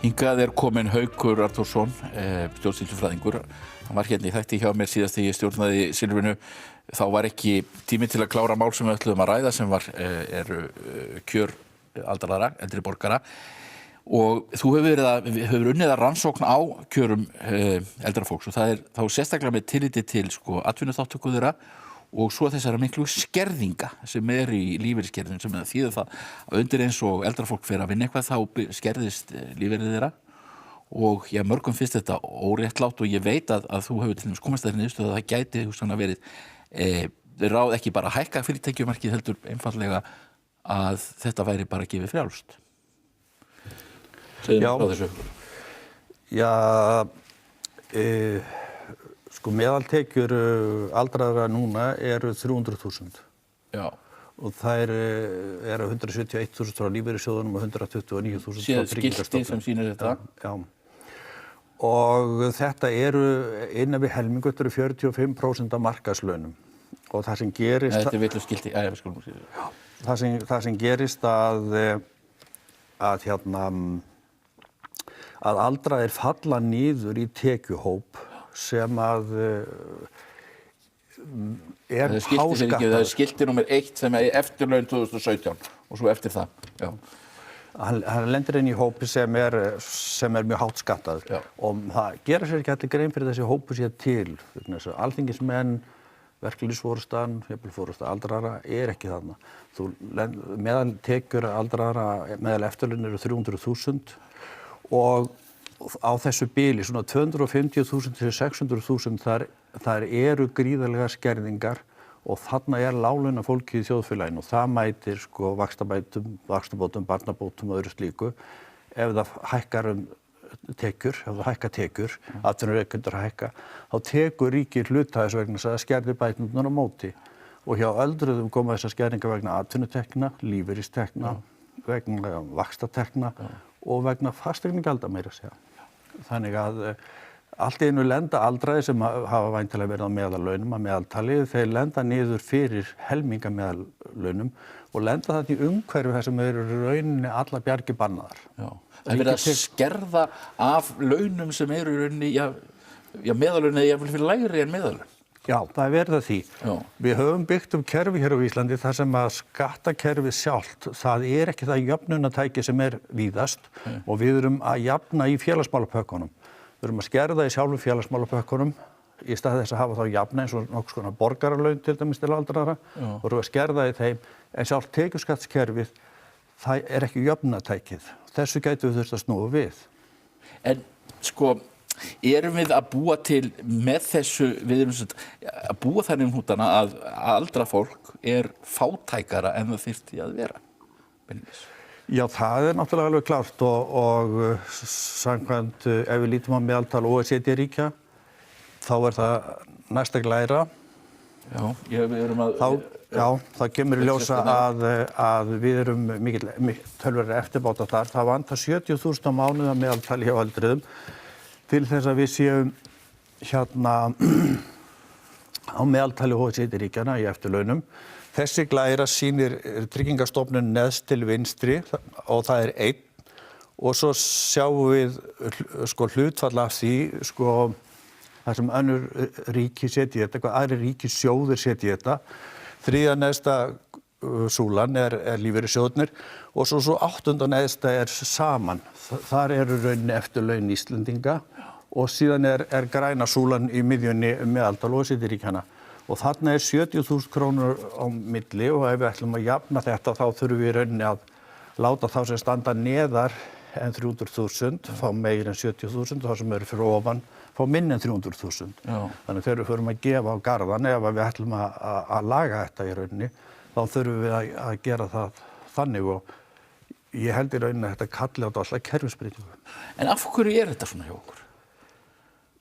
Hingað kominn Haukur Arnþórsson, stjórnsýslufræðingur. Hann var hérna í þætti hjá mér síðast þegar ég stjórnaði Silfrinu. Þá var ekki tími til að klára mál sem við ætluðum að ræða sem eru kjör aldraðra, eldri borgara. Og þú hefur unnið að rannsókn á kjörum eldra fólks og það þá sérstaklega með tilliti til atvinnuþátttöku þeirra og svo þessara miklu skerðinga sem í lífeyriskerðinu sem þýðir það að undir eins og eldra fólk fer að vinna eitthvað þá skerðist lífeyrið þeirra og mörgum finnst þetta óréttlátt og ég veit að þú hefur til dæmis komast að þeirri niðurstöðu að það gæti hugsanlega verið ráð ekki bara að hækka fyrirtækjumarkið heldur einfaldlega að þetta væri bara gefið frjálst. Segðu frá þessu. Já, meðaltekjur aldraðra núna eru 300.000. Já. Og þær eru 171.000 frá lífeyrissjóðunum og 129.000 frá Tryggingastofnun. Skilti sem sýnir þetta. Já. Og þetta eru innan við helmingu, þetta eru 45% af markaðslaunum. Og það sem gerist... Þetta er vitlaust skilti, við skulum segja. Já. Það sem gerist að aldraðir falla niður í tekjuhóp sem að það er skilti númer 1 sem eftirlaun 2017 og svo eftir það. Já. Hann lendir inn í hópi sem er mjög hátt skattaður. Já. Og það gera sér ekki allir grein fyrir þessi hópu sér til. Alþingismenn, verkalýðsforystan, jafnvel aldraðra ekki þarna. Meðal tekjur aldraðra, meðal eftirlaun eru 300.000 og á þessu bili, svona 250.000 til 600.000, þar eru gríðarlega skerðingar og þarna láglauna fólkið í þjóðfélaginu og það mætir vaxtabótum, barnabótum og öðru slíku. Ef það hækkar tekjur, atvinnurekendur hækka, þá tekur ríkið hluta þess vegna að skerðir bæturnar á móti. Og hjá öldruðum koma þessar skerðingar vegna atvinnutekna, lífeyristekna, vegna vaxtatekna og vegna fasteignagjalda meira að segja. Þannig að allt í einu lenda aldraðir sem hafa væntanlega verið á meðallaunum að meðaltali, þeir lenda niður fyrir helminga meðallaunum og lenda þetta í umhverfi þar sem eru rauninni alla bjargi bannaðar. Já. Það er verið að skerða af launum sem eru rauninni, meðallaun eða jafnvel fyrir lægri en meðallaun. Já, það er verið að því. Já. Við höfum byggt kerfi hér á Íslandi þar sem að skattakerfið sjálft, það er ekki það jöfnunartæki sem er víðast og við erum að jafna í félagsmálapökkunum. Við erum að skerða í sjálfum félagsmálapökkunum í stað þess að hafa þá jafna eins og nokkurs konar borgaralaun til dæmis til aldraðra og erum að skerða í þeim en sjálft tekjuskattskerfið, það er ekki jöfnunartækið. Þessu gætu við þurft að snúa við. En erum við að búa til með þessu, við erum að búa þannig hnútana að aldra fólk er fátækara en það þyrfti að vera? Já, það er náttúrulega alveg klárt og samkvæmt ef við lítum á meðaltal OECD-ríkja þá er það næsta lægra. Já, við erum að... það kemur í ljósa að við erum tölverið eftirbáta þar. Það vantar 70.000 á mánuði að meðaltali hjá öldruðum til þess að við séum á meðaltali OECD-ríkjana í eftirlaunum. Þessi glæra sýnir Tryggingastofnun neðst til vinstri og það er 1 og svo sjáum við hlutfall af því þar sem önnur ríki setja þetta, hvað aðrir ríkissjóðir setja þetta. Þriðja neðsta súlan er lífeyrissjóðirnir og svo 8. neðsta er saman. Þar eru rauninni eftirlaun Íslendinga og síðan er græna súlan í miðjunni meðaltal OECD-ríkjanna. Og þarna er 70.000 krónur á milli og ef við ætlum að jafna þetta þá þurfum við rauninni að láta þá sem standa neðar en 300.000 fá meir en 70.000 og þá sem eru fyrir ofan fá minni en 300.000. Þannig þegar við förum að gefa á garðan ef við ætlum að laga þetta í rauninni þá þurfum við að gera það þannig og ég held í rauninni að þetta kalli á þetta alltaf kerfisbreytingu. En af hverju er þetta svona hjá okkur?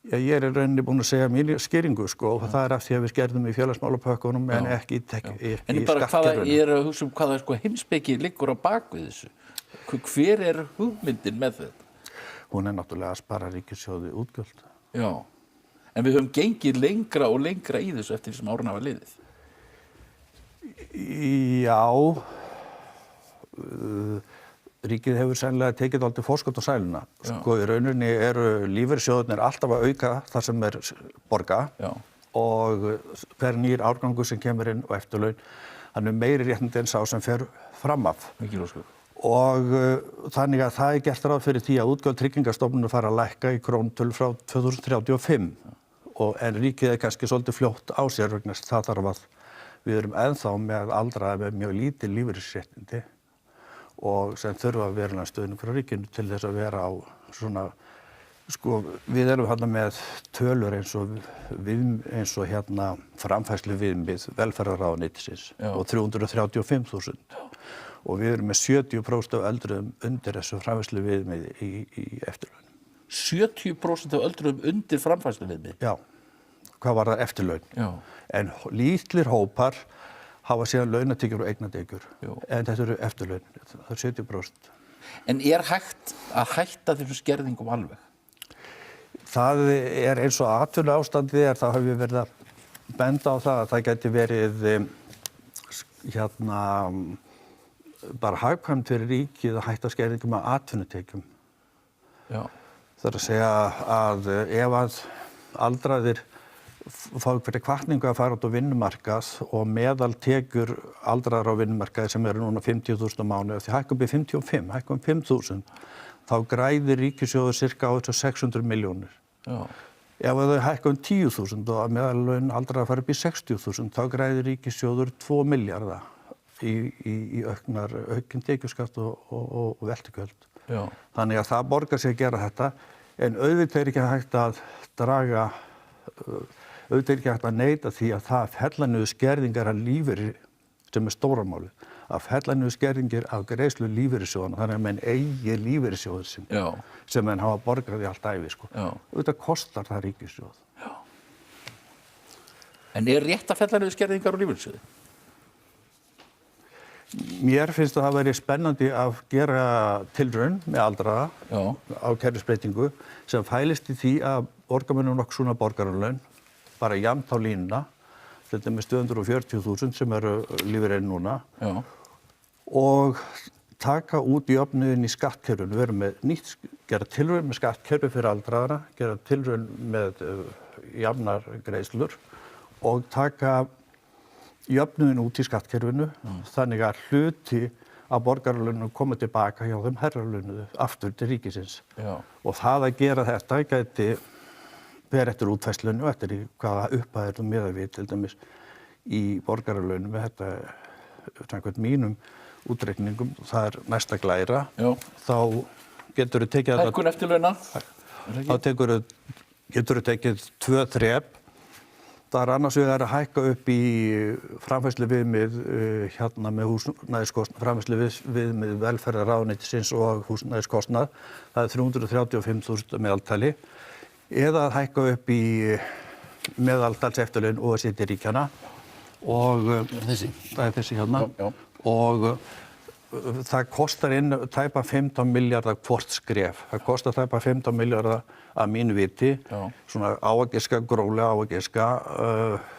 Já, ég er í rauninni búin að segja mín skýringu og það er af því að við skerðum í félagsmálapökkunum en ekki í skattkerfinu. En bara ég er að hugsa hvaða heimspeki liggur á bak við þessu. Hver er hugmyndin með þetta? Hún er náttúrulega að spara ríkissjóði útgjöld. Já, en við höfum gengið lengra og lengra í þessu eftir því sem árin hafa liðið. Já, ríkið hefur sennilega tekið dálítið forskot á sæluna. Sko í rauninni eru lífeyrissjóðirnir alltaf að auka það sem borga og hver nýr árgangur sem kemur inn og eftirlaun, hann meiri réttindi en sá sem fer fram af. Mikil ósköp. Og þannig að það gert ráð fyrir því að útgjöld Tryggingastofnunar fara að lækka í krónutölu frá 2035 en ríkið kannski svolítið fljótt á sér vegna þess að það þarf að við erum ennþá með aldraða með mjög lítil lífeyrisréttindi og sem þurfa að vera stuðning frá ríkinu til þess að vera á svona, sko, við erum hérna með tölur eins og hérna framfærslu viðmið velferðarráðuneytisins og 335.000 og við erum með 70% af öldruðum undir þessu framfærslu viðmið í eftirlaun. 70% af öldruðum undir framfærslu viðmið? Já, hvað var það eftirlaun? Já. En lítlir hópar hafa síðan launatekjur og eignatekjur, en þetta eru eftirlaun, það er 70%. En hægt að hætta þessum skerðingum alveg? Það eins og atvinnuástandið þá hef ég verið að benda á það að það gæti verið bara hagkvæmt fyrir ríkið að hætta skerðingum af atvinnutekjum. Já. Það er að segja að ef að aldraðir fá fyrir hvatningu að fara út á vinnumarkað og meðaltekjur aldraðra á vinnumarkaði sem eru núna 50.000 á mánuði, því hækka upp í 55, hækka 5.000, þá græðir ríkissjóður sirka á þessu 600 milljónir. Já. Ef þau hækka 10.000 og að meðallaun aldraðra fara upp í 60.000, þá græðir ríkissjóður 2 milljarða í aukinn tekjuskatt og veltugjöld. Já. Þannig að það borgar sig að gera þetta, en auðvitað ekki hægt að draga, auðvitað ekki hægt að neita því að það fella niður skerðingar af lífeyri sem stóra máli, að fella niður skerðingar af greiðslu lífeyrissjóðanna, þannig að menn eigi lífeyrissjóðin sem menn hafa borgað í allt ævi, sko. Auðvitað kostar það ríkissjóð. Já. En rétt að fella niður skerðingar á lífeyrissjóði? Mér finnst að það væri spennandi að gera tilraun með aldraða á kerfisbreytingu sem fælist í því að borga mönnum nokkuð svona borgaralaun, bara jafnt á línuna, þetta með 240.000 sem eru lífeyrir núna og taka út jöfnuðinn í skattkerfinu, vera með gera tilraun með skattkerfi fyrir aldraðara, gera tilraun með jafnar greiðslur og taka jöfnuðin út í skattkerfinu, þannig að hluti af borgaralaunum koma tilbaka hjá þeim herralaunuðu aftur til ríkisins. Og það að gera þetta gæti verið eftir útfærslunni og eftir hvaða upphæðir þú miðað við til dæmis í borgaralaunum með þetta samkvæmt mínum útreikningum, það næsta glæra, þá getur þú tekið þetta. Hækkun eftirlauna? Þá getur þú tekið 2 þrep. Það er annars vegar að hækka upp í framfærslu viðmið hérna með húsnæðiskostnað, framfærslu viðmið velferðarráðuneytisins og húsnæðiskostnað, það er 335.000 meðaltali, eða að hækka upp í meðaltalseftirlaun OECD-ríkjanna og það er þessi hérna og það kostar inn tæpa 15 milljarða hvort skref. Það kostar tæpa 15 milljarða að mínu viti, svona áagiska, grólega áagiska,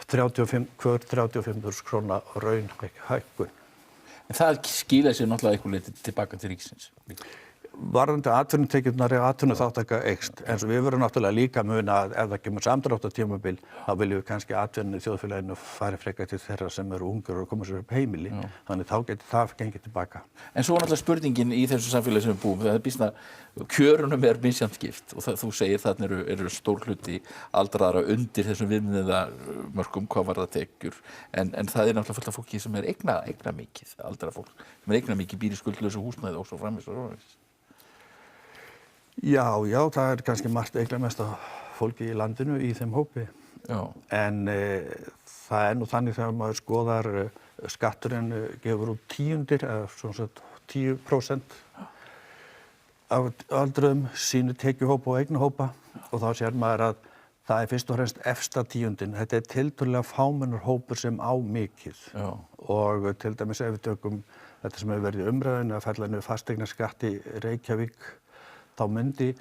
35.000 króna raunhækkun. En það skilar sér náttúrulega einhver leyti tilbaka til ríkisins líka. Varðandi atvinnutekjurnar atvinnuþátttaka eykst, en svo við verðum náttúrulega líka að muna að ef það kemur samdráttartímabil, þá viljum við kannski atvinnu í þjóðfélaginu fari frekar til þeirra sem eru ungir og koma sér upp heimili, þannig þá getur það gengið tilbaka. En svo náttúrulega spurningin í þessu samfélagi sem við búum, það býsna kjörunum misjafnt skipt og þú segir þarna eru stór hluti aldraðara undir þessum viðmiðamörkum, hvað var það tekjur, en það er náttúrulega fullt af fólki sem eigna mikið, aldrað fólk, sem eigna mikið býr í skuldlausu húsnæði og svo framvegis. Já, það kannski margt eiginlega mest af fólki í landinu í þeim hópi. En það nú þannig þegar maður skoðar skatturinn gefur út tíundir, eða svona sagt 10% af aldruðum sínu tekjuhópa og eignahópa og þá sér maður að það fyrst og fremst efsta tíundin. Þetta tiltölulega fámennur hópur sem á mikið og til dæmis ef við tökum þetta sem hefur verið í umræðunni að fella niður fasteignaskatt í Reykjavík, þá myndi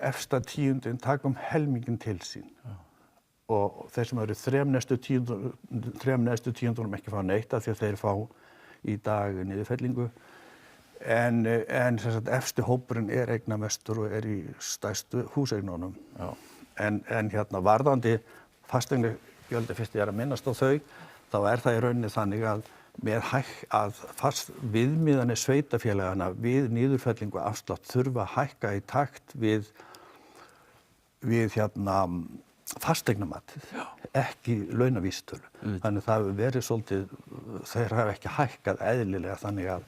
efsta tíundin taka helminginn til sín. Og þeir sem eru þrem næstu tíundunum ekki fá neitt af því að þeir fá í dag niðurfellingu. En sem sagt, efsti hópurinn eignamestur og í stærstu húseignunum. En hérna varðandi fasteignagjöldin, fyrst ég að minnast á þau, þá það í rauninni þannig að viðmiðanir sveitarfélagana við niðurfellingu og afslátt þurfa að hækka í takt við hérna fasteignamatið, ekki launavísitölu. Þannig það hefur verið svolítið, þeir hafa ekki hækkað eðlilega þannig að,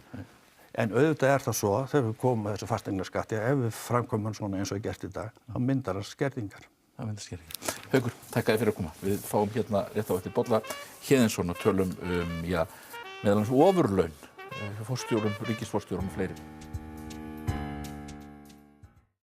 en auðvitað það svo, þegar við komum að þessu fasteignaskatti, ef við framkomum svona eins og gert í dag, þá myndar það skerðingar. Það myndar skerðingar. Haukur, takk þér fyrir að koma. Við fáum hérna rétt á eftir Bolla Héðinsson og tölum meðal annars ofurlaun, forstjórum, ríkisforstjórum og fleiri.